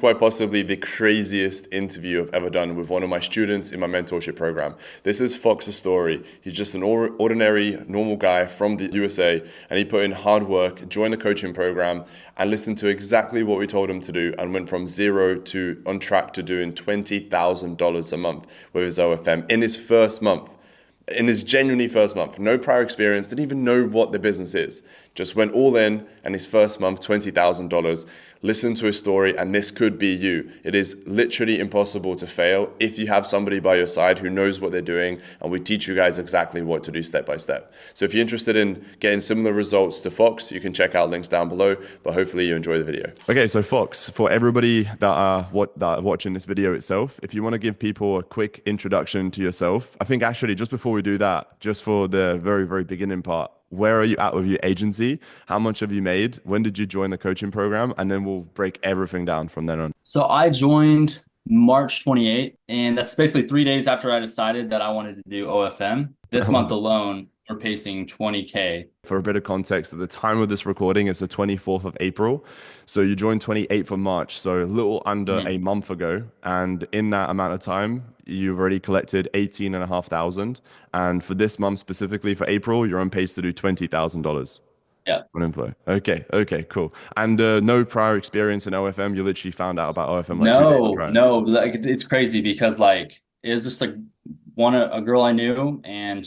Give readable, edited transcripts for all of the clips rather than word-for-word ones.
quite possibly the craziest interview I've ever done with one of my students in my mentorship program. This is Fox's story. He's just an ordinary, normal guy from the USA, and he put in hard work, joined the coaching program, and listened to exactly what we told him to do, and went from zero to on track to doing $20,000 a month with his OFM in his first month. In his genuinely first month, no prior experience, didn't even know what the business is. Just went all in, and his first month, $20,000. Listen to his story, and this could be you. It is literally impossible to fail if you have somebody by your side who knows what they're doing, and we teach you guys exactly what to do step by step. So if you're interested in getting similar results to Fox, you can check out links down below, but hopefully you enjoy the video. Okay, so Fox, for everybody that are watching this video itself, if you want to give people a quick introduction to yourself, I think actually just before we do that, just for the very, very beginning part, where are you at with your agency? How much have you made? When did you join the coaching program? And then we'll break everything down from then on. So I joined March 28th, and that's basically 3 days after I decided that I wanted to do OFM. This month alone, we're pacing 20K. For a bit of context, at the time of this recording, it's the 24th of April. So you joined 28th of March, so a little under a month ago. And in that amount of time, you've already collected 18,500. And for this month specifically, for April, you're on pace to do $20,000 Yeah. on inflow. Okay, cool. And no prior experience in OFM. You literally found out about OFM like 2 days No, prior. no, like it's crazy because like it was just like a girl I knew, and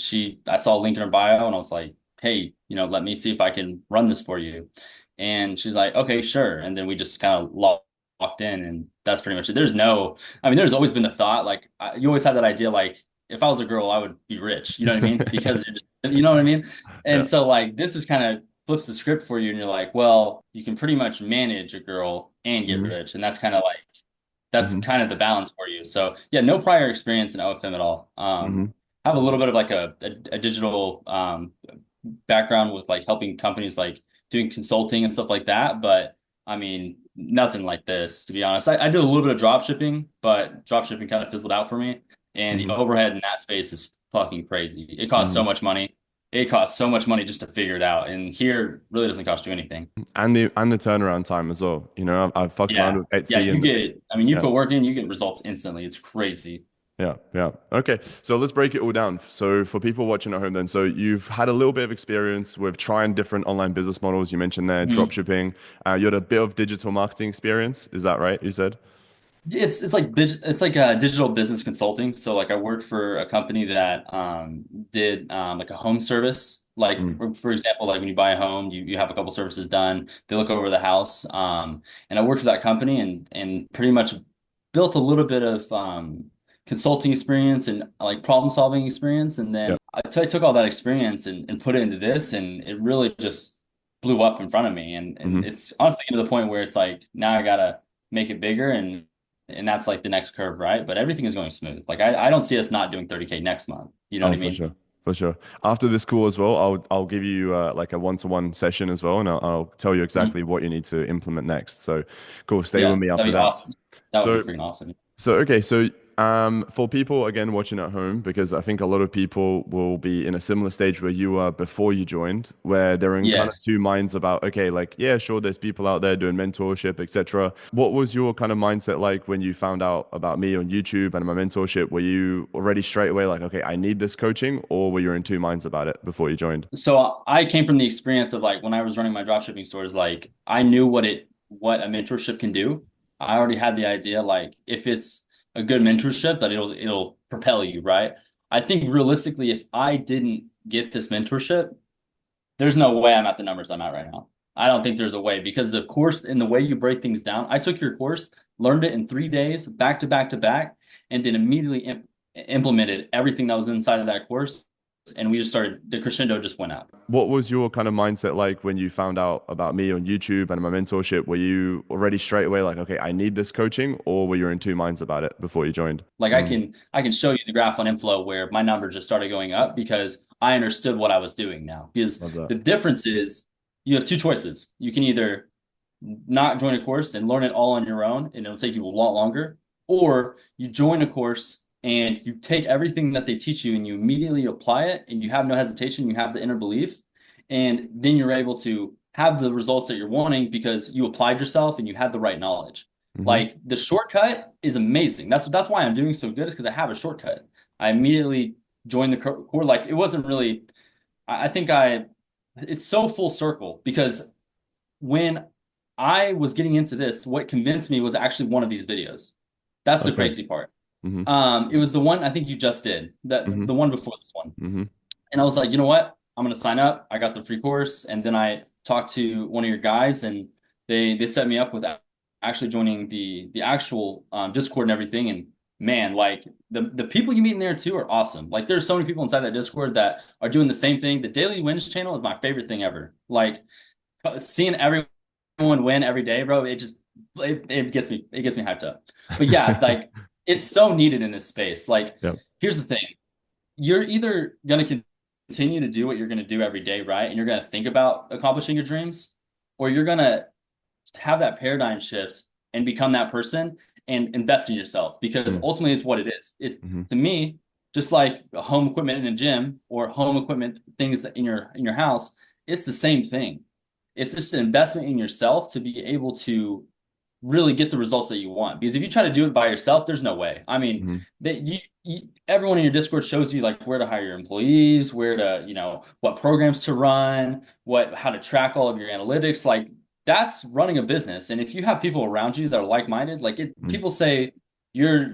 I saw a link in her bio, and I was like, hey, let me see if I can run this for you. And she's like, okay, sure. And then we just kind of locked in, and that's pretty much it. There's always been the thought, like you always have that idea, like if I was a girl, I would be rich. You know what I mean? Because you know what I mean? Yeah. And so like this is kind of flips the script for you, and you're like, well, you can pretty much manage a girl and get hmm rich, and that's hmm kind of the balance for you. So yeah, no prior experience in OFM at all. hmm Have a little bit of like a digital background with like helping companies like doing consulting and stuff like that, but I mean nothing like this, to be honest. I did a little bit of drop shipping, but drop shipping kind of fizzled out for me, and the hmm overhead in that space is fucking crazy. It costs so hmm much money. It costs so much money just to figure it out, and here really doesn't cost you anything. And the turnaround time as well. I've fucked around Yeah. with Yeah, Etsy you and get, I mean, you yeah. put work in, you get results instantly. It's crazy. Yeah. Okay. So let's break it all down. So for people watching at home then, so you've had a little bit of experience with trying different online business models. You mentioned there, drop Mhm. shipping. You had a bit of digital marketing experience. Is that right? You said? It's like a digital business consulting. So like I worked for a company that did like a home service. Like Mm. for example, like when you buy a home, you have a couple services done. They look over the house. And I worked for that company, and pretty much built a little bit of consulting experience and like problem solving experience. And Yeah. then I took all that experience and put it into this, and it really just blew up in front of me. And hmm it's honestly getting to the point where it's like now I gotta make it bigger, and that's like the next curve, right? But everything is going smooth. Like I don't see us not doing 30K next month. You know what Oh, I for mean? sure. For sure. After this call as well, I'll give you like a one-to-one session as well, and I'll tell you Mhm. exactly what you need to implement next. So, cool. Stay with Yeah, me after that'd be that. awesome. That would be So, freaking awesome. so for people again watching at home, because I think a lot of people will be in a similar stage where you were before you joined, where they're in kind of Yes. two minds about, okay, like, yeah, sure, there's people out there doing mentorship, etc. What was your kind of mindset like when you found out about me on YouTube and my mentorship? Were you already straight away like, okay, I need this coaching, or were you in two minds about it before you joined? So I came from the experience of like when I was running my dropshipping stores, like I knew what a mentorship can do. I already had the idea, like if it's a good mentorship, that it'll propel you, right? I think realistically, if I didn't get this mentorship, there's no way I'm at the numbers I'm at right now. I don't think there's a way, because the course and the way you break things down. I took your course, learned it in 3 days, back to back to back, and then immediately implemented everything that was inside of that course. And we just started, the crescendo just went up. What was your kind of mindset like when you found out about me on YouTube and my mentorship? Were you already straight away like, okay, I need this coaching, or were you in two minds about it before you joined? Like I can show you the graph on inflow where my numbers just started going up because I understood what I was doing now. Because Love that. the difference is you have two choices. You can either not join a course and learn it all on your own, and it'll take you a lot longer, or you join a course and you take everything that they teach you and you immediately apply it, and you have no hesitation, you have the inner belief, and then you're able to have the results that you're wanting because you applied yourself and you had the right knowledge. Mm-hmm. Like the shortcut is amazing. That's why I'm doing so good is because I have a shortcut. I immediately joined the core. Like it wasn't really. I think it's so full circle because when I was getting into this, what convinced me was actually one of these videos. That's the Okay. crazy part. Mm-hmm. It was the one I think you just did, Mm-hmm. the one before this one. Mm-hmm. And I was like, you know what? I'm gonna sign up. I got the free course, and then I talked to one of your guys, and they set me up with actually joining the actual Discord and everything. And man, like the people you meet in there too are awesome. Like there's so many people inside that Discord that are doing the same thing. The Daily Wins channel is my favorite thing ever. Like seeing everyone win every day, bro. It gets me hyped up. But yeah, like it's so needed in this space. Like Yep. here's the thing, you're either going to continue to do what you're going to do every day, right? And you're going to think about accomplishing your dreams, or you're going to have that paradigm shift and become that person and invest in yourself because Mm. ultimately it's what it is. It Mm-hmm. to me, just like home equipment in a gym or home equipment things in your house, it's the same thing. It's just an investment in yourself to be able to really get the results that you want. Because if you try to do it by yourself, there's no way. I mean, Mm-hmm. that everyone in your Discord shows you like where to hire your employees, where to, what programs to run, how to track all of your analytics. Like that's running a business. And if you have people around you that are like-minded, people say you're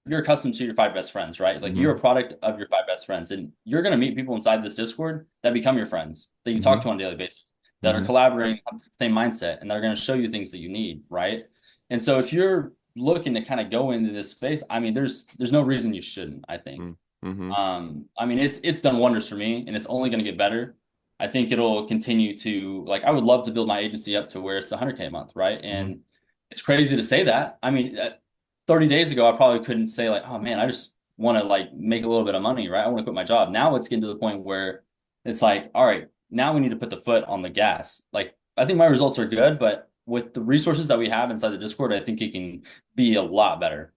you're accustomed to your five best friends, right? Like Mm-hmm. you're a product of your five best friends, and you're going to meet people inside this Discord that become your friends that you Mm-hmm. talk to on a daily basis, that are Mm-hmm. collaborating on the same mindset, and that are going to show you things that you need, right? And so if you're looking to kind of go into this space, I mean, there's no reason you shouldn't, I think. Mm-hmm. I mean, it's done wonders for me, and it's only going to get better. I think it'll continue to like. I would love to build my agency up to where it's 100K a month, right? Mm-hmm. And it's crazy to say that. I mean, 30 days ago, I probably couldn't say like, oh man, I just want to like make a little bit of money, right? I want to quit my job. Now it's getting to the point where it's like, all right, now we need to put the foot on the gas. Like, I think my results are good, but with the resources that we have inside the Discord, I think it can be a lot better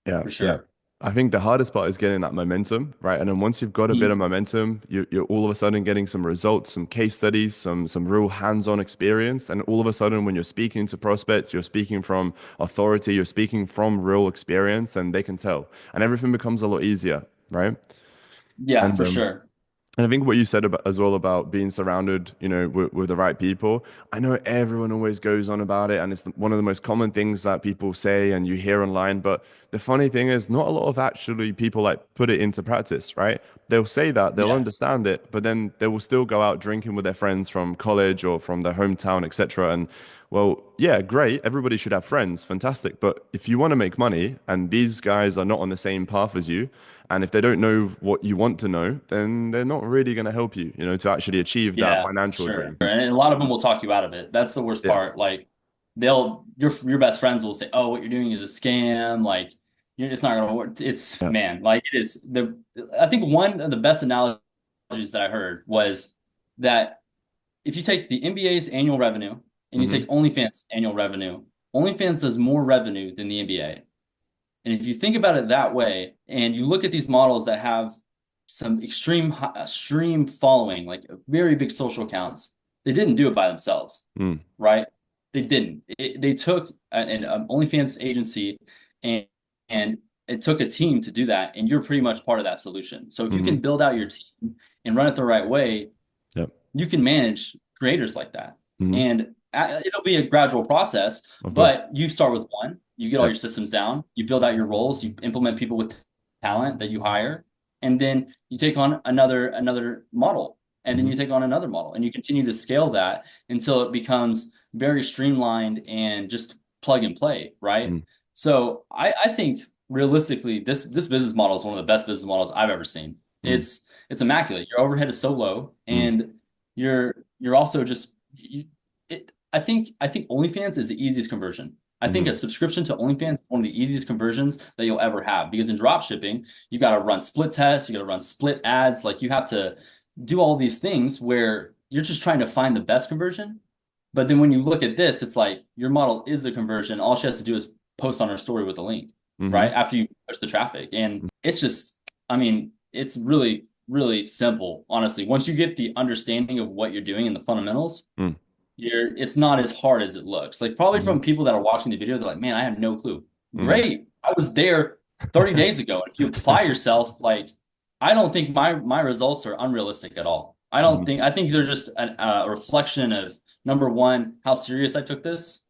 Yeah, for yeah. sure. I think the hardest part is getting that momentum, right? And then once you've got a bit of Mhm. momentum, you're all of a sudden getting some results, some case studies, some real hands-on experience. And all of a sudden, when you're speaking to prospects, you're speaking from authority, you're speaking from real experience, and they can tell. And everything becomes a lot easier, right? Yeah, And for sure. and I think what you said about as well about being surrounded, with the right people. I know everyone always goes on about it, and it's one of the most common things that people say and you hear online. But the funny thing is, not a lot of actually people like put it into practice, right? They'll say that, they'll Yeah. understand it, but then they will still go out drinking with their friends from college or from their hometown, etc. And well, yeah, great. Everybody should have friends, fantastic. But if you want to make money, and these guys are not on the same path as you, and if they don't know what you want to know, then they're not really going to help you, to actually achieve that Yeah, for financial sure. dream. And a lot of them will talk you out of it. That's the worst Yeah. part. Like your best friends will say, "Oh, what you're doing is a scam." Like it's not gonna work. It's Yeah. man, like it is I think one of the best analogies that I heard was that if you take the NBA's annual revenue and you Hmm. take OnlyFans annual revenue, OnlyFans does more revenue than the NBA. And if you think about it that way, and you look at these models that have some extreme following, like very big social accounts, they didn't do it by themselves, Mm. right? They didn't. They took an OnlyFans agency and and it took a team to do that, and you're pretty much part of that solution. So if you Hmm. can build out your team and run it the right way, Yep. you can manage creators like that. Hmm. And it'll be a gradual process, Of course. but you start with one, you get all Yep. your systems down, you build out your roles, you implement people with talent that you hire, and then you take on another model, and then Hmm. you take on another model, and you continue to scale that until it becomes very streamlined and just plug and play, right? Mm. So I think realistically, this business model is one of the best business models I've ever seen. Mm. It's immaculate. Your overhead is so low, Mm. and you're also just I think OnlyFans is the easiest conversion. I think Hmm. a subscription to OnlyFans is one of the easiest conversions that you'll ever have because in drop shipping, you got to run split tests, you got to run split ads, like you have to do all these things where you're just trying to find the best conversion. But then when you look at this, it's like your model is the conversion. All she has to do is post on her story with a link, Hmm. right? After you push the traffic. And it's just, I mean, it's really simple, honestly. Once you get the understanding of what you're doing and the fundamentals, Mm. it's not as hard as it looks. Like probably Hmm. from people that are watching the video, they're like, man, I have no clue. Hmm. Great. I was there 30 days ago. If you apply yourself, like I don't think my results are unrealistic at all. Hmm. I think they're just a reflection of number one, how serious I took this,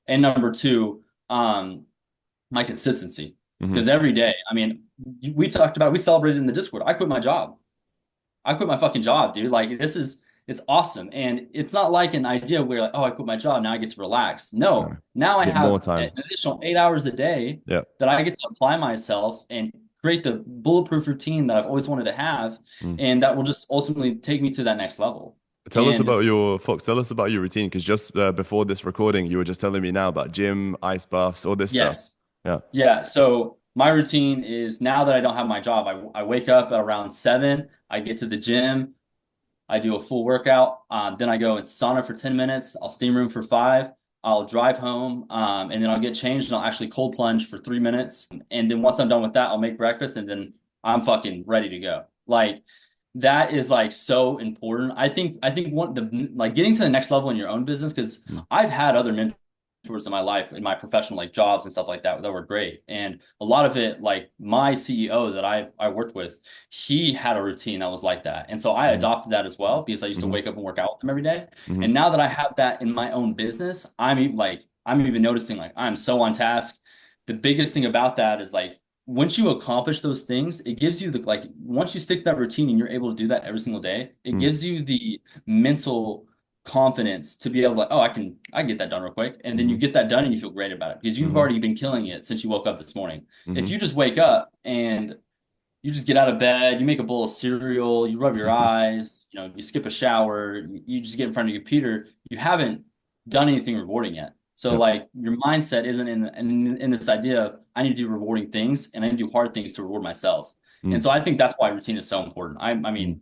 and number two, my consistency. Hmm. Because every day, I mean, we celebrated in the Discord. I quit my job. I quit my fucking job, dude. Like it's awesome. And it's not like an idea where like, oh, I quit my job, now I get to relax. No, No. now I Get more have an time. additional 8 hours a day Yeah. that I get to apply myself and create the bulletproof routine that I've always wanted to have, Mm. and that will just ultimately take me to that next level. Tell us And about your Fox. Tell us about your routine, because just before this recording, you were just telling me now about gym, ice baths, all this stuff. yes, Yeah. yeah. So my routine is now that I don't have my job, I wake up at around 7, I get to the gym. I do a full workout. Then I go in sauna for 10 minutes. I'll steam room for 5. I'll drive home, and then I'll get changed and I'll actually cold plunge for 3 minutes. And then once I'm done with that, I'll make breakfast and then I'm fucking ready to go. Like that is like so important. I think one the like getting to the next level in your own business, because Mm. I've had other mentors in my life in my professional like jobs and stuff like that were great. And a lot of it, like my CEO that I worked with, he had a routine that was like that. And so I Hmm. adopted that as well because I used to Hmm. wake up and work out with him every day. Hmm. And now that I have that in my own business, I'm even noticing like I'm so on task. The biggest thing about that is like once you accomplish those things, it gives you the like once you stick to that routine and you're able to do that every single day, it Hmm. gives you the mental confidence to be able to like, oh, I can get that done real quick. And then you Hmm. get that done and you feel great about it because you've Hmm. already been killing it since you woke up this morning. If Hmm. you just wake up and you just get out of bed, you make a bowl of cereal, you rub your eyes, you skip a shower, you just get in front of your computer, you haven't done anything rewarding yet. So Yeah. like your mindset isn't in this idea of I need to do rewarding things and I need to do hard things to reward myself. And Mm. so I think that's why routine is so important. I Mm. mean,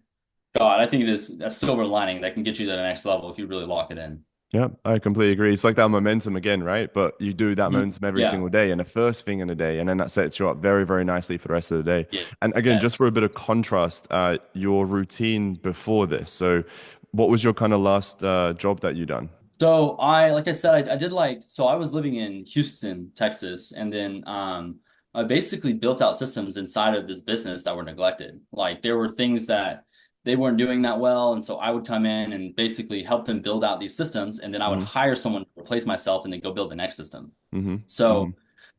God, I think it is a silver lining that can get you to the next level if you really lock it in. Yeah, I completely agree. It's like that momentum again, right? But you do that Mhm. momentum every Yeah. single day and the first thing in the day, and then that sets you up very, very nicely for the rest of the day. Yeah. And again, just for Yes. a bit of contrast, your routine before this. So, what was your kind of last job that you done? So like I said, I did so I was living in Houston, Texas, and then I basically built out systems inside of this business that were neglected. Like there were things that they weren't doing that well, and so I would come in and basically help them build out these systems, and then I would Hmm. hire someone to replace myself and then go build the next system. Hmm. So Hmm.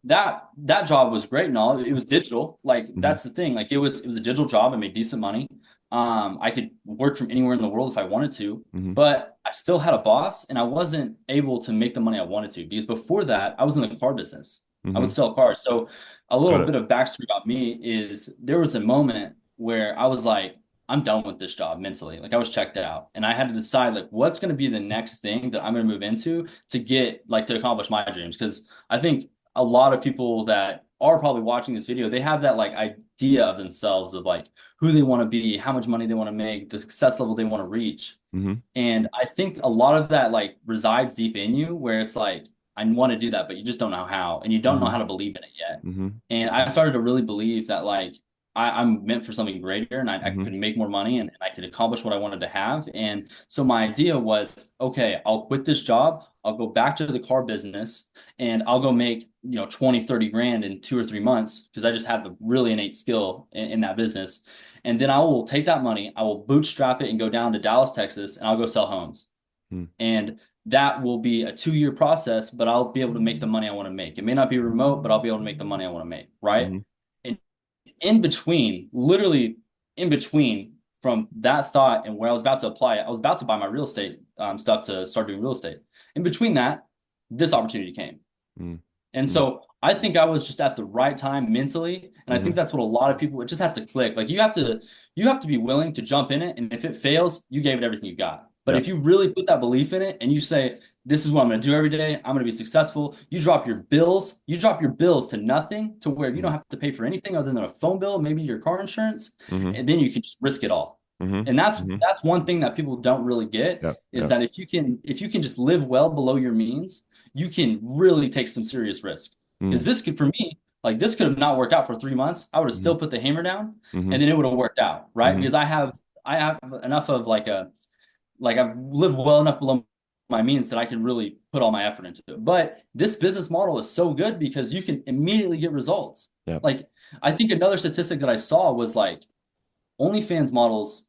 that job was great and all. It was digital. Like Hmm. that's the thing. Like it was a digital job. I made decent money. I could work from anywhere in the world if I wanted to, Hmm. but I still had a boss and I wasn't able to make the money I wanted to because before that I was in the car business. I would Hmm. sell cars. So a Got little it. bit of backstory about me is there was a moment where I was like, I'm done with this job mentally. Like I was checked out and I had to decide like what's going to be the next thing that I'm going to move into to get like to accomplish my dreams. Because I think a lot of people that are probably watching this video, they have that like idea of themselves of like who they want to be, how much money they want to make, the success level they want to reach. Hmm. And I think a lot of that like resides deep in you where it's like, I want to do that, but you just don't know how, and you don't know Hmm. how to believe in it yet. Hmm. And I started to really believe that like I'm meant for something greater and I Hmm. could make more money and I could accomplish what I wanted to have. And so my idea was, okay, I'll quit this job. I'll go back to the car business and I'll go make, 20, 30 grand in 2 or 3 months because I just have a really innate skill in that business. And then I will take that money, I will bootstrap it and go down to Dallas, Texas, and I'll go sell homes. And that will be a 2-year process, but I'll be able to make the money I want to make. It may not be remote, but I'll be able to make the money I want to make, right? Hmm. And in between, literally in between from that thought and where I was about to apply it, I was about to buy my real estate stuff to start doing real estate. In between that, this opportunity came. Hmm. And Hmm. so I think I was just at the right time mentally. And I Hmm. think that's what a lot of people, it just has to click. Like you have to be willing to jump in it. And if it fails, you gave it everything you got. But Yeah. if you really put that belief in it and you say, this is what I'm going to do every day, I'm going to be successful. You drop your bills to nothing to where you don't Hmm. have to pay for anything other than a phone bill, maybe your car insurance, Hmm. and then you can just risk it all. Hmm. And that's Hmm. that's one thing that people don't really get Yeah. is Yeah. that if you can just live well below your means, you can really take some serious risk. Because Mm. this could, for me, like this could have not worked out for 3 months. I would have Hmm. still put the hammer down, Hmm. and then it would have worked out, right? Hmm. Because I have enough of like I've lived well enough below my means that I can really put all my effort into it. But this business model is so good because you can immediately get results. Yeah. Like I think another statistic that I saw was like OnlyFans models,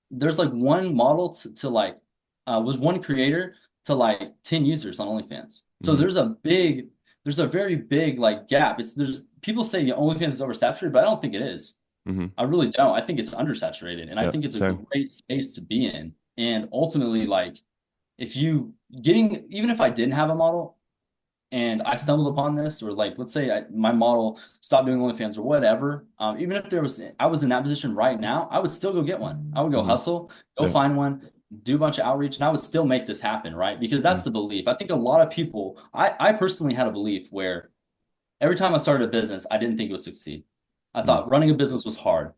there's like one model to like was one creator to like 10 users on OnlyFans. So Hmm. there's a very big like gap. There's people say OnlyFans is oversaturated, but I don't think it is. Hmm. I really don't. I think it's undersaturated, and I Yeah. think it's a Same. great space to be in. And ultimately, like if you getting even if I didn't have a model and I stumbled upon this, or like let's say my model stopped doing OnlyFans or whatever, even if I was in that position right now, I would still go get one. I would go Hmm. hustle, go Yeah. find one, do a bunch of outreach, and I would still make this happen, right? Because Mm. that's the belief. I think a lot of people, I personally had a belief where every time I started a business, I didn't think it would succeed. I Mm. thought running a business was hard.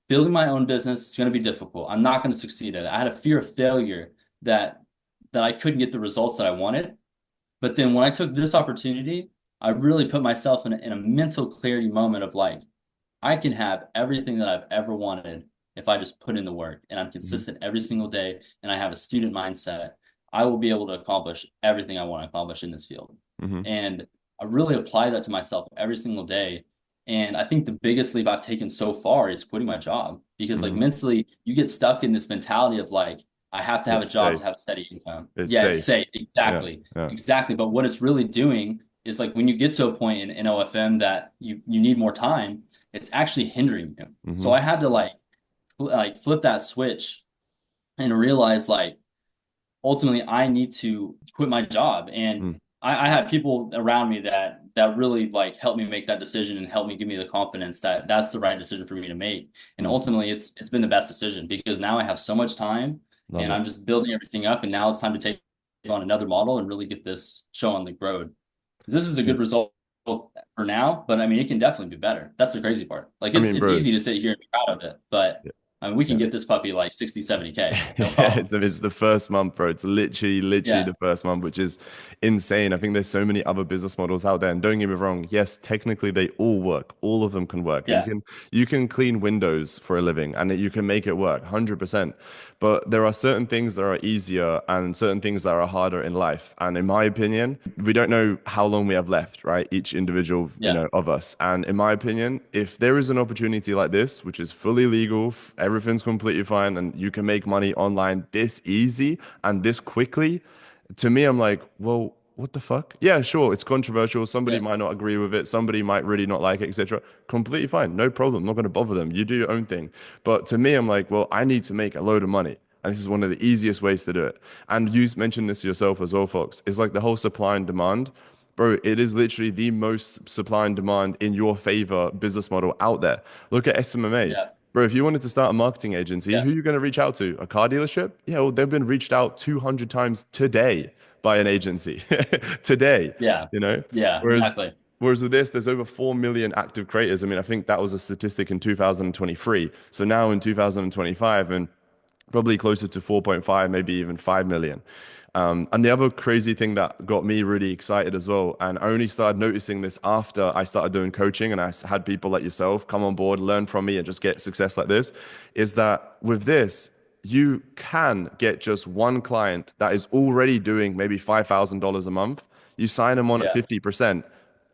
Building my own business is going to be difficult. I'm not going to succeed at it. I had a fear of failure that I couldn't get the results that I wanted. But then when I took this opportunity, I really put myself in a mental clarity moment of like, I can have everything that I've ever wanted if I just put in the work and I'm Hmm. consistent every single day and I have a student mindset. I will be able to accomplish everything I want to accomplish in this field. Hmm. And I really apply that to myself every single day. And I think the biggest leap I've taken so far is quitting my job because like Hmm. mentally you get stuck in this mentality of like, I have to have a It's job safe. to have a steady income. It's Yeah, it's safe. safe. Yeah. Exactly. Yeah. Exactly. But what it's really doing is like when you get to a point in OFM that you need more time, it's actually hindering you. So Hmm. I had to like flip that switch and realize like ultimately I need to quit my job. And Mm. I had people around me that really like helped me make that decision and helped me give me the confidence that that's the right decision for me to make. And Mm. ultimately it's been the best decision because now I have so much time Love and it. I'm just building everything up and now it's time to take on another model and really get this show on the road. This is a Yeah. good result for now, but I mean, it can definitely be better. That's the crazy part. Like I mean, it's bro, easy to sit it's here and be proud of it, but yeah. I mean, we can Yeah. get this puppy like 60, 70K, no Yeah, problem. it's the first month, bro. It's literally Yeah, the first month, which is insane. I think there's so many other business models out there, and don't get me wrong. Yes, technically they all work. All of them can work. yeah, You can clean windows for a living, and you can make it work, 100%. But there are certain things that are easier and certain things that are harder in life. And in my opinion, we don't know how long we have left, right? Each individual, yeah, of us. And in my opinion, if there is an opportunity like this, which is fully legal, everything's completely fine, and you can make money online this easy and this quickly, to me, I'm like, well, what the fuck? Yeah, sure, it's controversial. Somebody yeah, might not agree with it. Somebody might really not like it, etc. Completely fine. No problem. I'm not going to bother them. You do your own thing. But to me, I'm like, well, I need to make a load of money. And this is one of the easiest ways to do it. And you mentioned this yourself as well, Fox. It's like the whole supply and demand. Bro, it is literally the most supply and demand in your favor business model out there. Look at SMMA. yeah, Bro, if you wanted to start a marketing agency, yeah, who are you going to reach out to? A car dealership? Yeah, well, they've been reached out 200 times today by an agency. Today, yeah, you know? yeah, Whereas exactly. whereas with this, there's over 4 million active creators. I mean, I think that was a statistic in 2023. So now in 2025, and probably closer to 4.5, maybe even 5 million. And the other crazy thing that got me really excited as well, and I only started noticing this after I started doing coaching and had people like yourself come on board, learn from me, and just get success like this, is that with this, you can get just one client that is already doing maybe $5,000 a month. You sign them on at Yeah, 50%.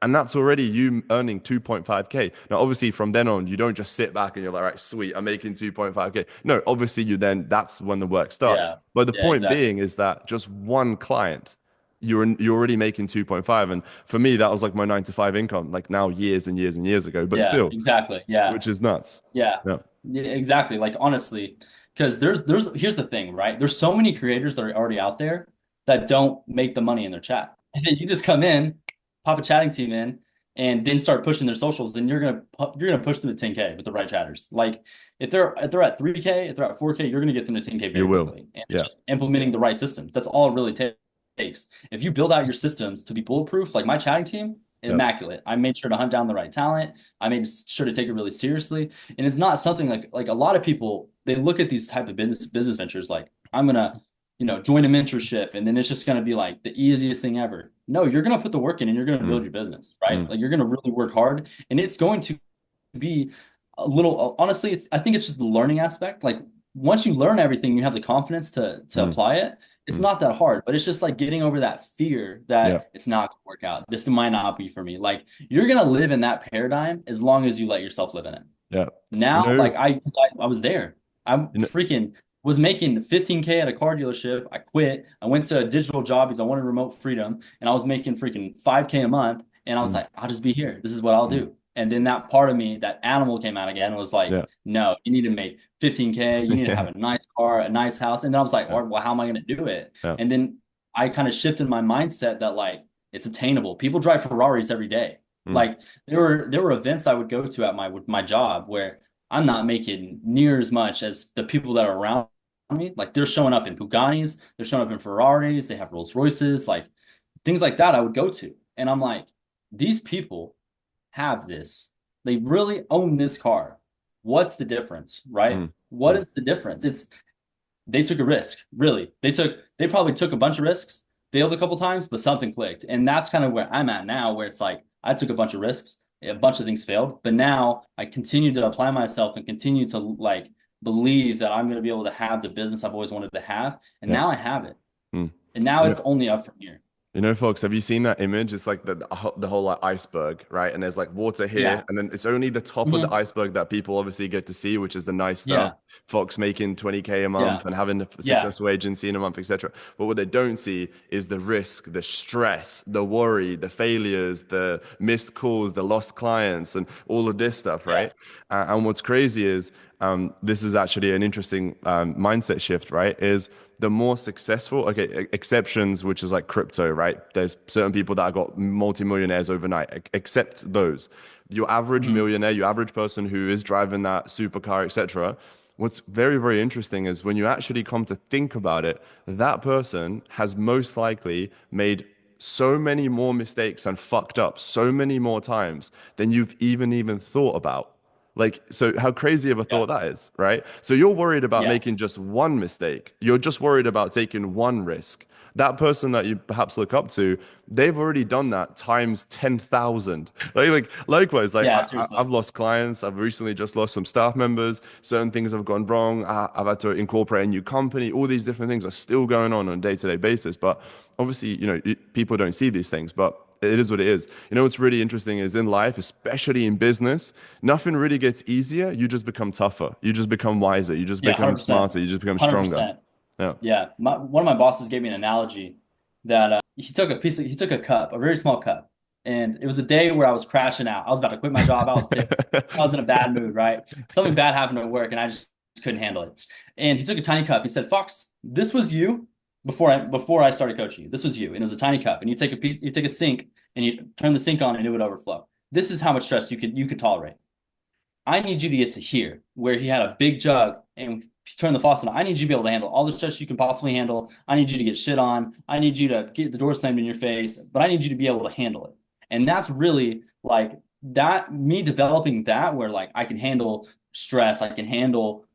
And that's already you earning 2.5K. Now, obviously, from then on, you don't just sit back and you're like, right, sweet, I'm making 2.5K. No, obviously, that's when the work starts. yeah, But the yeah, point exactly. being is that just one client, you're already making 2.5. And for me, that was like my 9 to 5 income, like now years and years and years ago, but Yeah, still, exactly. Yeah, which is nuts. yeah, Yeah. yeah, exactly. Like honestly, because here's the thing, right? There's so many creators that are already out there that don't make the money in their chat. And then you just come in, pop a chatting team in, and then start pushing their socials, then you're gonna push them to 10K with the right chatters. Like if they're at 3K, if they're at 4K, you're gonna get them to 10K You very will. quickly. And it's Yeah. just implementing the right systems. That's all it really takes. If you build out your systems to be bulletproof, like my chatting team, Yep. immaculate. I made sure to hunt down the right talent. I made sure to take it really seriously. And it's not something like a lot of people, they look at these type of business ventures like I'm gonna, join a mentorship and then it's just gonna be like the easiest thing ever. No, you're gonna put the work in and you're gonna Mm, build your business, right? mm, Like you're gonna really work hard and it's going to be a little honestly, I think it's just the learning aspect. Like once you learn everything, you have the confidence to mm. apply it. it's Mm. not that hard, but it's just like getting over that fear Yeah. that it's not gonna work out. This might not be for me. Like you're gonna live in that paradigm as long as you let yourself live in it. Yeah. You Now, know, like 'cause I was there. I'm you know, freaking was making 15K at a car dealership. I quit. I went to a digital job because I wanted remote freedom, and I was making freaking 5K a month. And I was mm, like, I'll just be here. This is what I'll mm, do. And then that part of me, that animal came out again and was like, yeah. no, you need to make 15K. You need to have Yeah. a nice car, a nice house. And then I was like, Yeah. well, how am I going to do it? Yeah. And then I kind of shifted my mindset that like it's obtainable. People drive Ferraris every day. Mm, Like there were events I would go to at my job where I'm not making near as much as the people that are around me. Like they're showing up in Bugattis, they're showing up in Ferraris, they have Rolls Royces, like things like that I would go to. And I'm like, these people have this. They really own this car. What's the difference, right? mm, What mm. is the difference? It's they took a risk, really. They probably took a bunch of risks, failed a couple times, but something clicked. And that's kind of where I'm at now, where it's like I took a bunch of risks, a bunch of things failed, but now I continue to apply myself and continue to like believe that I'm going to be able to have the business I've always wanted to have. And Yeah. now I have it. Mm. And now You it's know, only up from here. folks, have you seen that image? It's like the whole like iceberg, right? And there's like water here, Yeah. and then it's only the top of the Hmm. iceberg that people obviously get to see, which is the nice stuff. Yeah. Fox making 20K a Yeah. month and having a Yeah. successful agency in a month, etc. But what they don't see is the risk, the stress, the worry, the failures, the missed calls, the lost clients, and all of this stuff, Yeah. right? And what's crazy is this is actually an interesting mindset shift, right? Is the more successful, okay, exceptions, which is like crypto, right? There's certain people that got multimillionaires overnight, accept those. Your average Hmm. millionaire, your average person who is driving that supercar, etc. What's very, very interesting is when you actually come to think about it, that person has most likely made so many more mistakes and fucked up so many more times than you've even thought about. Like, so how crazy of a Yeah. thought that is, right? So you're worried about Yeah. making just one mistake. You're just worried about taking one risk. That person that you perhaps look up to, they've already done that times 10,000. Likewise, like Yeah. I've Seriously. lost clients. I've recently just lost some staff members. Certain things have gone wrong. I've had to incorporate a new company. All these different things are still going on a day-to-day basis. But obviously, people don't see these things, but it is what it is. You know what's really interesting is in life, especially in business, nothing really gets easier. You just become tougher. You just become wiser. You just Yeah. become 100%. smarter. You just become stronger. 100%. Yeah. Yeah, one of my bosses gave me an analogy that he took a cup, a very small cup, and it was a day where I was crashing out. I was about to quit my job. I was pissed. I was in a bad mood, right? Something bad happened at work, and I just couldn't handle it. And he took a tiny cup. He said, "Fox, this was you before I started coaching you. This was you, and it was a tiny cup. And you take a sink, and you turn the sink on, and it would overflow. This is how much stress you could tolerate." I need you to get to here, where he had a big jug and he turned the faucet on. I need you to be able to handle all the stress you can possibly handle. I need you to get shit on. I need you to get the door slammed in your face, but I need you to be able to handle it. And that's really like that, me developing that where like I can handle stress, I can handle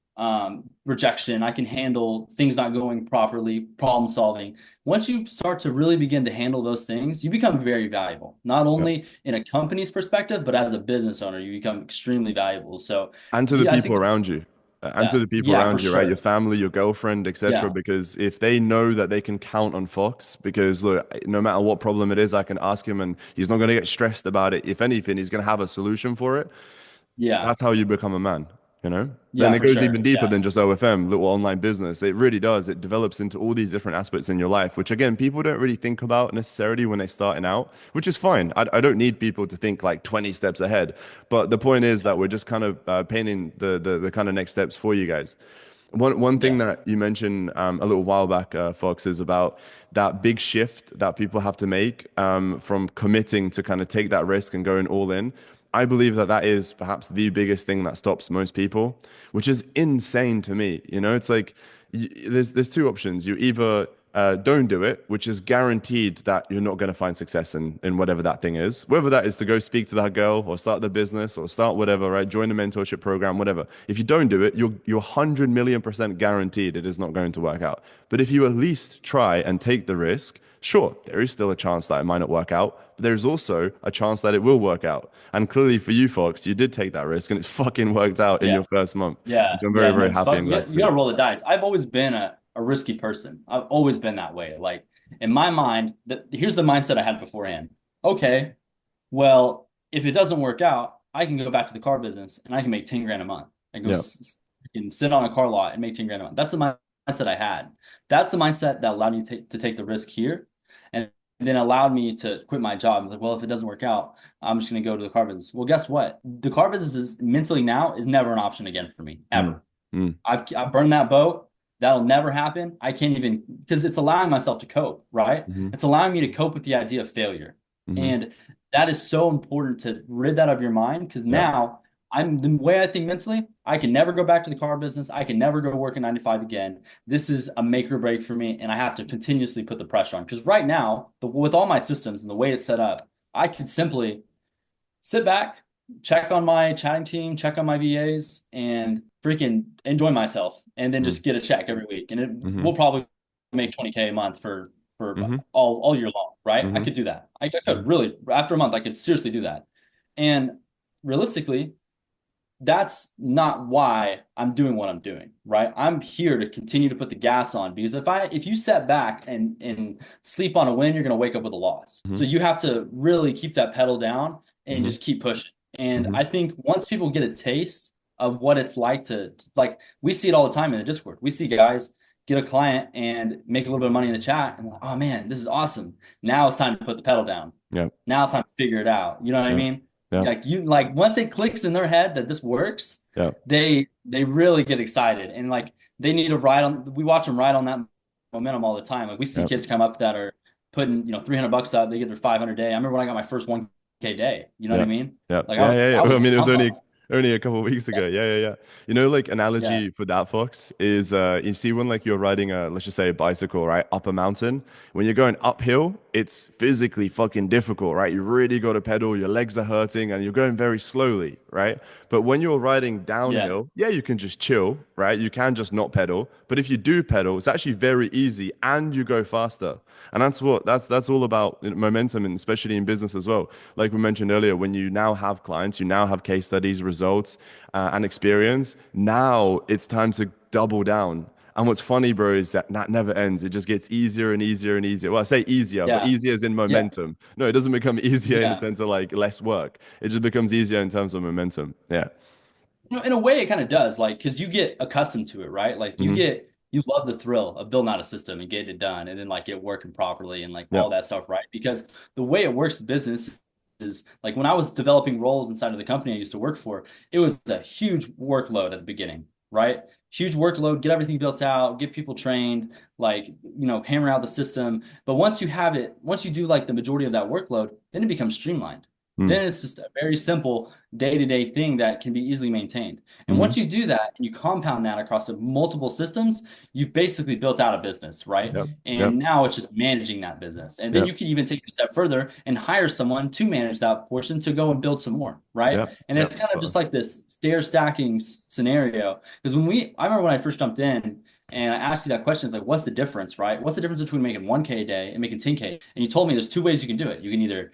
rejection, I can handle things not going properly, problem solving. Once you start to really begin to handle those things, you become very valuable, not Yeah. only in a company's perspective, but as a business owner, you become extremely valuable. So, And to the yeah, I people think, around you. And to yeah, the people yeah, for around you, right? Your sure. family, your girlfriend, etc. Yeah, Because if they know that they can count on Fox, because look, no matter what problem it is, I can ask him and he's not going to get stressed about it. If anything, he's going to have a solution for it. yeah, That's how you become a man, you know? Then yeah, it for goes even sure. deeper Yeah, than just OFM, little online business. It really does. It develops into all these different aspects in your life, which again, people don't really think about necessarily when they're starting out, which is fine. I don't need people to think like 20 steps ahead. But the point is that we're just kind of painting the kind of next steps for you guys. One thing yeah, that you mentioned a little while back, Fox, is about that big shift that people have to make from committing to kind of take that risk and going all in. I believe that that is perhaps the biggest thing that stops most people, which is insane to me. It's like there's two options. You either don't do it, which is guaranteed that you're not going to find success in whatever that thing is, whether that is to go speak to that girl or start the business or start whatever, right? Join the mentorship program, whatever. If you don't do it, you're 100 million% guaranteed it is not going to work out. But if you at least try and take the risk, sure, there is still a chance that it might not work out, but there's also a chance that it will work out. And clearly for you, Fox, you did take that risk and it's fucking worked out in yeah. your first month, Yeah, which I'm very, yeah, very no, happy fuck, and you glad got, to you see. got to roll the dice. I've always been a risky person. I've always been that way. Like in my mind, here's the mindset I had beforehand. Okay, well, if it doesn't work out, I can go back to the car business and I can make 10 grand a month. I go Yeah. and sit on a car lot and make 10 grand a month. That's the mindset I had. That's the mindset that allowed me to take the risk here and then allowed me to quit my job. I'm like, well, if it doesn't work out, I'm just going to go to the car business. Well, guess what? The car business is mentally now is never an option again for me, Mm. ever. Mm. I've burned that boat. That'll never happen. I can't even because it's allowing myself to cope, right? Mm-hmm. It's allowing me to cope with the idea of failure. Mm-hmm. And that is so important to rid that of your mind because Yeah. now I'm the way I think mentally, I can never go back to the car business. I can never go to work in 9 to 5 again. This is a make or break for me, and I have to continuously put the pressure on. Because right now, with all my systems and the way it's set up, I could simply sit back, check on my chatting team, check on my VAs, and freaking enjoy myself, and then Mm. just get a check every week, and it Mm-hmm. will probably make 20K a month for Mm-hmm. all year long, right? I Mm-hmm. could do that. I Mm-hmm. could really after a month, I could seriously do that, and realistically, that's not why I'm doing what I'm doing, right? I'm here to continue to put the gas on because if you set back and sleep on a win, you're going to wake up with a loss. Mm-hmm. So you have to really keep that pedal down and Mm-hmm. just keep pushing. And Mm-hmm. I think once people get a taste of what it's like to like we see it all the time in the Discord. We see guys get a client and make a little bit of money in the chat and like, oh man, this is awesome. Now it's time to put the pedal down. Yeah. Now it's time to figure it out. You know what I Yeah. mean? Yeah. Like once it clicks in their head that this works, Yeah. they really get excited and like they need to ride on. We watch them ride on that momentum all the time. Like we see Yeah. kids come up that are putting 300 bucks up, they get their 500 day. I remember when I got my first 1K day. You know what Yeah. I mean? Yeah. Like Yeah. Yeah. Yeah. I Well, was I mean, it was pumped on it. only a couple of weeks ago. Yeah. Yeah. Yeah. Like Yeah, analogy for that, Fox, is you see when like you're riding a, let's just say a bicycle, right, up a mountain. When you're going uphill, it's physically fucking difficult, right? You really got to pedal, your legs are hurting, and you're going very slowly, right? But when you're riding yeah, downhill, yeah, you can just chill, right? You can just not pedal. But if you do pedal, it's actually very easy and you go faster. And that's all about momentum, and especially in business as well. Like we mentioned earlier, when you now have clients, you now have case studies, results, and experience. Now it's time to double down. And what's funny, bro, is that that never ends. It just gets easier and easier and easier. Well, I say easier, but yeah, easier as in yeah, momentum. No, it doesn't become easier in the yeah. sense of like less work. It just becomes easier in terms of momentum. Yeah. In a way, it kind of does, like, because you get accustomed to it, right? Like, Hmm. you love the thrill of building out a system and getting it done, and then like it working properly and like Yeah. all that stuff, right? Because the way it works, in business is like when I was developing roles inside of the company I used to work for, it was a huge workload at the beginning, right? Huge workload, get everything built out, get people trained, like, hammer out the system. But once you have it, once you do like the majority of that workload, then it becomes streamlined. Mm. Then it's just a very simple day-to-day thing that can be easily maintained. And Hmm. once you do that and you compound that across the multiple systems, you've basically built out a business, right? Yep. Yep. And now it's just managing that business. And then Yep. you can even take it a step further and hire someone to manage that portion to go and build some more, right? Yep. And it's Yep. kind of Spot just on. like this stair stacking scenario. Because I remember when I first jumped in and I asked you that question, it's like, what's the difference, right? What's the difference between making 1K a day and making 10K? And you told me there's two ways you can do it. You can either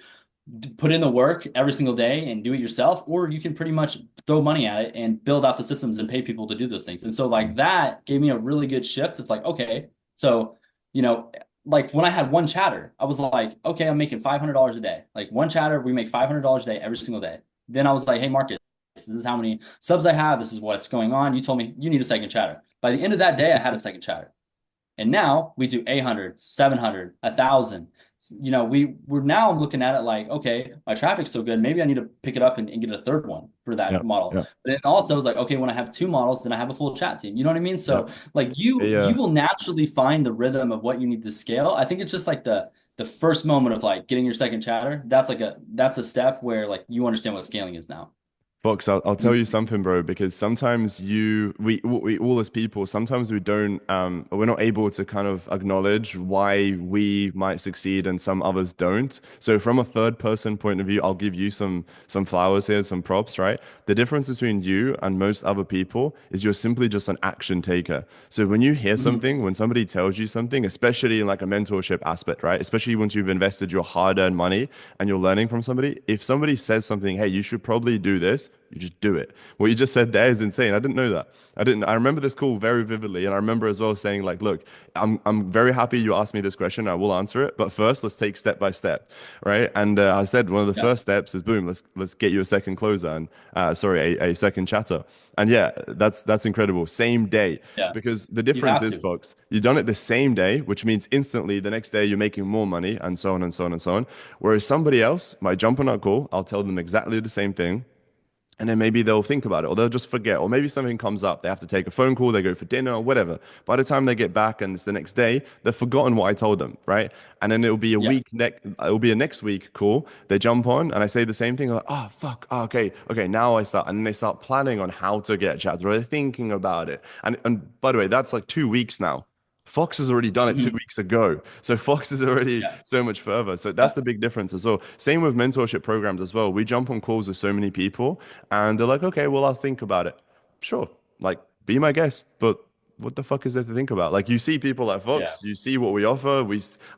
put in the work every single day and do it yourself, or you can pretty much throw money at it and build out the systems and pay people to do those things. And so like that gave me a really good shift. It's like, okay, so, you know, like when I had one chatter, I was like, okay, I'm making $500 a day. Like one chatter, we make $500 a day every single day. Then I was like, hey, Marcus, this is how many subs I have. This is what's going on. You told me you need a second chatter. By the end of that day, I had a second chatter. And now we do 800, 700, 1,000. We're now looking at it like, okay, my traffic's so good. Maybe I need to pick it up and get a third one for that Yep. model. Yep. But then also it's like, okay, when I have two models, then I have a full chat team. You know what I mean? So Yep. like you Yeah. will naturally find the rhythm of what you need to scale. I think it's just like the first moment of like getting your second chatter. That's a step where like you understand what scaling is now. Fox, I'll tell you something, bro, because sometimes we all as people, sometimes we don't, we're not able to kind of acknowledge why we might succeed and some others don't. So from a third person point of view, I'll give you some flowers here, some props, right? The difference between you and most other people is you're simply just an action taker. So when you hear Mhm. something, when somebody tells you something, especially in like a mentorship aspect, right? Especially once you've invested your hard-earned money and you're learning from somebody, if somebody says something, hey, you should probably do this, You just do it. What you just said there is insane. I didn't know that. I didn't. I remember this call very vividly, and I remember as well saying like, "Look, I'm very happy you asked me this question. I will answer it, but first, let's take step by step, right?" And I said one of the Yeah. first steps is boom. Let's get you a second closer and sorry, a second chatter. And yeah, that's incredible. Same day, Yeah. because the You difference have is, to. folks, you've done it the same day, which means instantly the next day you're making more money, and so on and so on and so on. Whereas somebody else might jump on a call, I'll tell them exactly the same thing, and then maybe they'll think about it or they'll just forget, or maybe something comes up. They have to take a phone call, they go for dinner or whatever. By the time they get back and it's the next day, they've forgotten what I told them, right? And then it'll be a Yeah. week next, it'll be a next week call. They jump on and I say the same thing, like, oh, fuck, oh, okay, now I start. And then they start planning on how to get chats, or they're thinking about it. And by the way, that's like 2 weeks now. Fox has already done it two Mhm. weeks ago. So Fox is already Yeah. so much further. So Yeah. that's the big difference as well. Same with mentorship programs as well. We jump on calls with so many people and they're like, okay, well, I'll think about it. Sure. Like, be my guest, but what the fuck is there to think about? Like, you see people like Yeah. Fox, you see what we offer.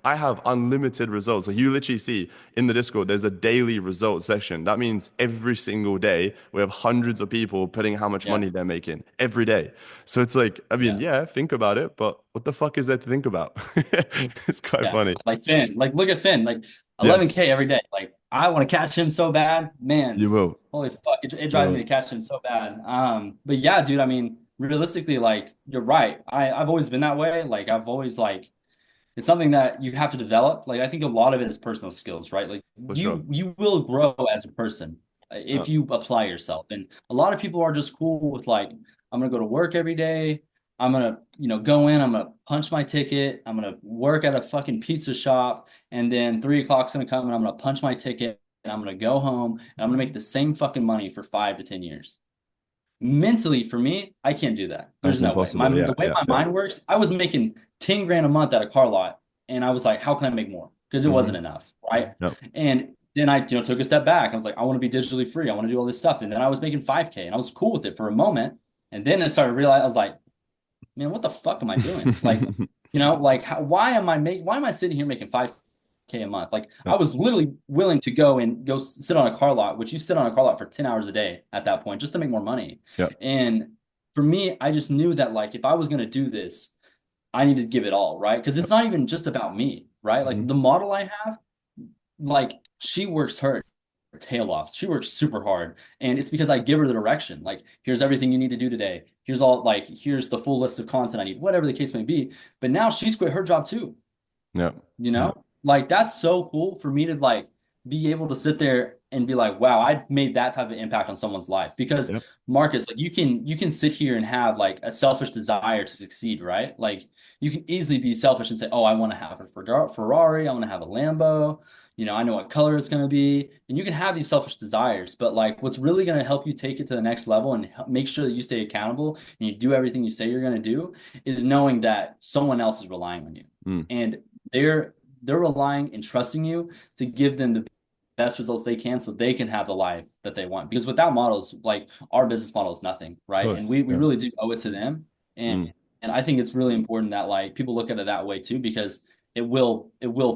I have unlimited results. Like, you literally see in the Discord, there's a daily results section. That means every single day we have hundreds of people putting how much Yeah. money they're making every day. So it's like, I mean, Yeah. yeah, think about it, but what the fuck is there to think about? It's quite Yeah. funny. Like Finn. Like look at Finn. Like Yes, 11K every day. Like I want to catch him so bad. Man, you will. holy fuck. It You drives me will. to catch him so bad. But yeah, dude, I mean, realistically, like you're right. I've always been that way. Like I've always like it's something that you have to develop. Like I think a lot of it is personal skills, right? Like For sure. you will grow as a person Yeah. if you apply yourself. And a lot of people are just cool with like, I'm gonna go to work every day. I'm gonna, go in, I'm gonna punch my ticket, I'm gonna work at a fucking pizza shop, and then 3 o'clock's gonna come and I'm gonna punch my ticket and I'm gonna go home and I'm gonna make the same fucking money for 5 to 10 years. Mentally, for me, I can't do that. There's That's no way. impossible. Yeah, The way yeah, my yeah. mind works, I was making 10 grand a month at a car lot, and I was like, how can I make more? Because it Hmm. wasn't enough, right? Yep. And then I, took a step back. I was like, I want to be digitally free. I want to do all this stuff. And then I was making 5K, and I was cool with it for a moment. And then I started to realize, I was like, man, what the fuck am I doing? Like, like why am I sitting here making 5K a month? Like I Yep. was literally willing to go sit on a car lot, which you sit on a car lot for 10 hours a day at that point, just to make more money. Yep. And for me, I just knew that like if I was gonna do this, I needed to give it all, right? Because it's Yep. not even just about me, right? Hmm. Like the model I have, like she works her tail off. She works super hard. And it's because I give her the direction. Like, here's everything you need to do today. Here's the full list of content I need, whatever the case may be. But now she's quit her job too, Yep. you Yeah. know? Like that's so cool for me to like be able to sit there and be like, wow, I made that type of impact on someone's life. Because Yep. Marcus, like you can sit here and have like a selfish desire to succeed, right? Like you can easily be selfish and say, oh, I want to have a Ferrari, I want to have a Lambo, I know what color it's going to be. And you can have these selfish desires, but like what's really going to help you take it to the next level and make sure that you stay accountable and you do everything you say you're going to do is knowing that someone else is relying on you. Mm. And they're relying and trusting you to give them the best results they can so they can have the life that they want. Because without models, like our business model is nothing, Of right? And course. we Yeah. really do owe it to them. And Mm. and I think it's really important that like people look at it that way too, because it will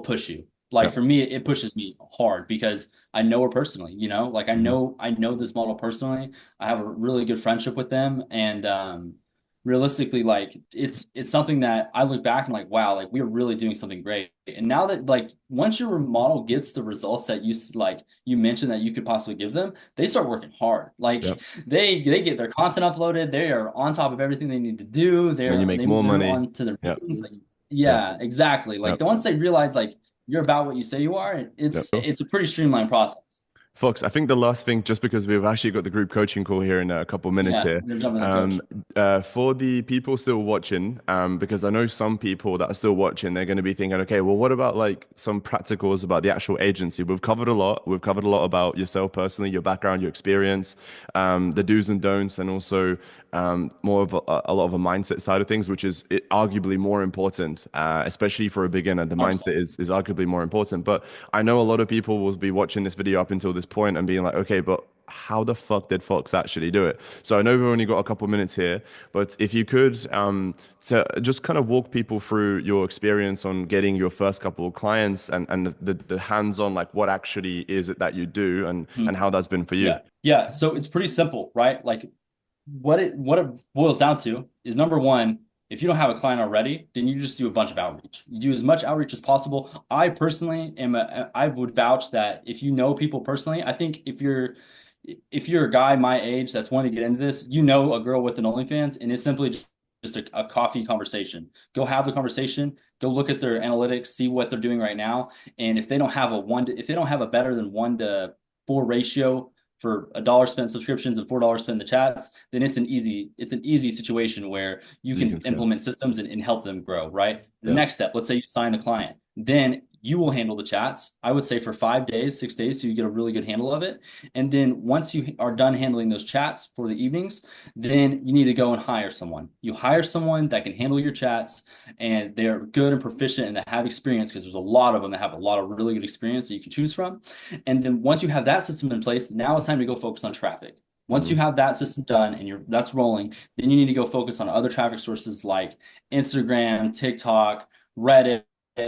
push you. Like Yep. for me, it pushes me hard because I know her personally, like Hmm. I know this model personally. I have a really good friendship with them. And realistically, like it's something that I look back and like, wow, like we're really doing something great. And now that like once your model gets the results that like you mentioned that you could possibly give them, they start working hard. Like Yep. they get their content uploaded, they are on top of everything they need to do. When you make more They're money. on to their Yep. meetings. Like Yep. yeah, exactly. Like Yep. the once they realize like you're about what you say you are, Yep. it's a pretty streamlined process. Fox, I think the last thing, just because we've actually got the group coaching call here in a couple of minutes Yeah, here, we're gonna jump in the um, coach. for the people still watching, because I know some people that are still watching, they're going to be thinking, okay, well, what about like some practicals about the actual agency? We've covered a lot. We've covered a lot about yourself personally, your background, your experience, the do's and don'ts, and also more of a lot of a mindset side of things, which is arguably more important, especially for a beginner. The mindset 100%. is arguably more important. But I know a lot of people will be watching this video up until this point and being like, okay, but how the fuck did Fox actually do it? So I know we've only got a couple minutes here, but if you could to just kind of walk people through your experience on getting your first couple of clients and the hands-on, like what actually is it that you do and Mhm. how that's been for you. Yeah. Yeah. So it's pretty simple, right? Like what it boils down to is number one, if you don't have a client already, then you just do a bunch of outreach. You do as much outreach as possible. I personally I would vouch that if you know people personally, I think if you're a guy my age that's wanting to get into this, you know a girl with an OnlyFans, and it's simply just a coffee conversation. Go have the conversation, go look at their analytics, see what they're doing right now. And if they don't have if they don't have a better than 1 to 4 ratio for $1 spent subscriptions and $4 spent in the chats, then it's an easy situation where you You can can scale. implement systems and help them grow, right? The Yeah. next step, let's say you sign the client, then you will handle the chats, I would say for 5 days, 6 days, so you get a really good handle of it. And then once you are done handling those chats for the evenings, then you need to go and hire someone. You hire someone that can handle your chats and they're good and proficient and that have experience, because there's a lot of them that have a lot of really good experience that you can choose from. And then once you have that system in place, now it's time to go focus on traffic. Once Hmm. you have that system done and that's rolling, then you need to go focus on other traffic sources like Instagram, TikTok, Reddit,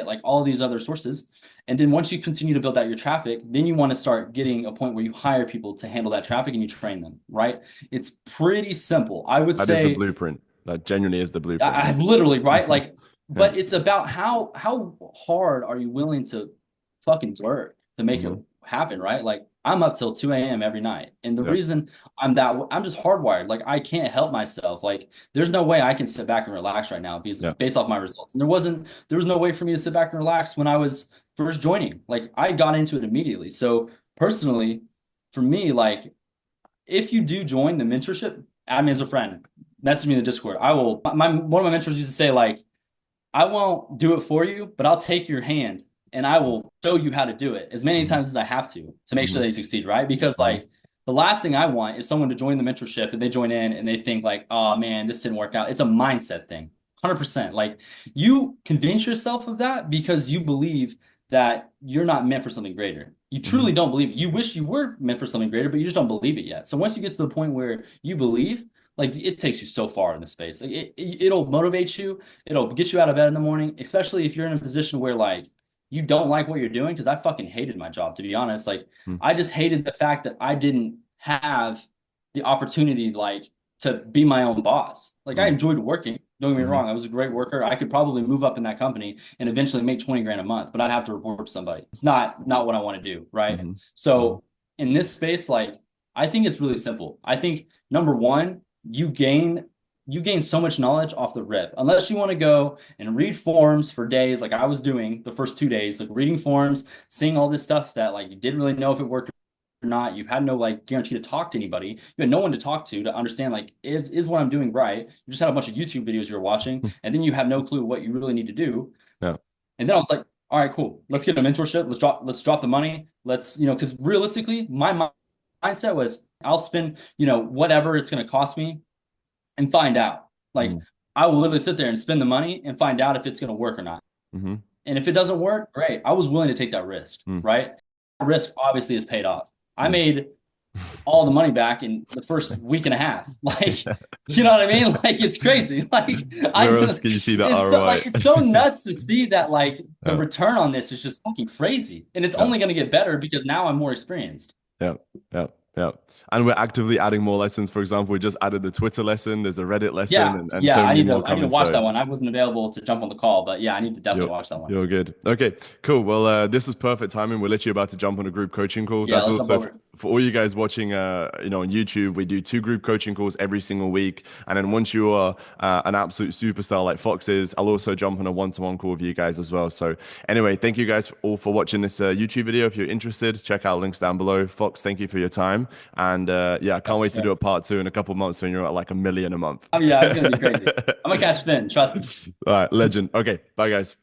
like all these other sources. And then once you continue to build out your traffic, then you want to start getting a point where you hire people to handle that traffic and you train them, right? It's pretty simple. I would That is the say blueprint. That genuinely is the blueprint. I literally, right? Like, Yeah. but it's about how hard are you willing to fucking work to make it Hmm. happen, right? Like I'm up till 2 a.m. every night. And the Yeah. reason I'm just hardwired. Like I can't help myself. Like there's no way I can sit back and relax right now because Yeah. based off my results. And there was no way for me to sit back and relax when I was first joining. Like I got into it immediately. So personally, for me, like if you do join the mentorship, add me as a friend. Message me in the Discord. I will. One of my mentors used to say like, I won't do it for you, but I'll take your hand and I will show you how to do it as many Hmm. times as I have to make sure Hmm. that you succeed, right? Because Hmm. like the last thing I want is someone to join the mentorship and they join in and they think like, oh man, this didn't work out. It's a mindset thing. 100%. Like you convince yourself of that because you believe that you're not meant for something greater. You Hmm. truly don't believe it. You wish you were meant for something greater, but you just don't believe it yet. So once you get to the point where you believe, like it takes you so far in the space. Like it'll motivate you. It'll get you out of bed in the morning, especially if you're in a position where like you don't like what you're doing. Because I fucking hated my job, to be honest. Like I just hated the fact that I didn't have the opportunity like to be my own boss. Like I Hmm. enjoyed working. Don't get me Hmm. wrong. I was a great worker. I could probably move up in that company and eventually make 20 grand a month, but I'd have to report to somebody. It's not what I want to do, right? Hmm. Hmm. So in this space, like I think it's really simple. I think number one, you gain so much knowledge off the rip. Unless you want to go and read forums for days, like I was doing the first 2 days, like reading forums, seeing all this stuff that like you didn't really know if it worked or not. You had no like guarantee to talk to anybody. You had no one to talk to understand like is what I'm doing right. You just had a bunch of YouTube videos you're watching, and then you have no clue what you really need to do. Yeah. And then I was like, all right, cool. Let's get a mentorship. Let's drop the money. Because realistically, my mindset was I'll spend, whatever it's going to cost me and find out. Like Hmm. I will literally sit there and spend the money and find out if it's going to work or not. Hmm. And if it doesn't work, great. I was willing to take that risk, Hmm. right? That risk obviously is paid off. I Hmm. made all the money back in the first week and a half. Like, you know what I mean? Like it's crazy. Like Where else I can you see that it's so like ROI? it's so nuts to see that like the Yeah. return on this is just fucking crazy. And it's Yeah. only going to get better because now I'm more experienced. Yeah, yeah, yeah. And we're actively adding more lessons. For example, we just added the Twitter lesson, there's a Reddit lesson, Yeah, and yeah, so I many need more to I need to coming. watch So that one. I wasn't available to jump on the call, but yeah, I need to you're definitely watch that one. you're good. Okay, cool. Well, this is perfect timing. We're literally about to jump on a group coaching call. Yeah, That's let's jump also over. for all you guys watching, on YouTube. We do 2 group coaching calls every single week, and then once you are an absolute superstar like Fox is, I'll also jump on a one-to-one call with you guys as well. So anyway, thank you guys all for watching this YouTube video. If you're interested, check out links down below. Fox, thank you for your time, and yeah, I Yeah, can't for wait to do sure. a part 2 in a couple months when you're at like 1 million a month. Oh yeah, it's gonna be crazy. I'm gonna catch Finn, trust me. All right, legend. Okay, bye guys.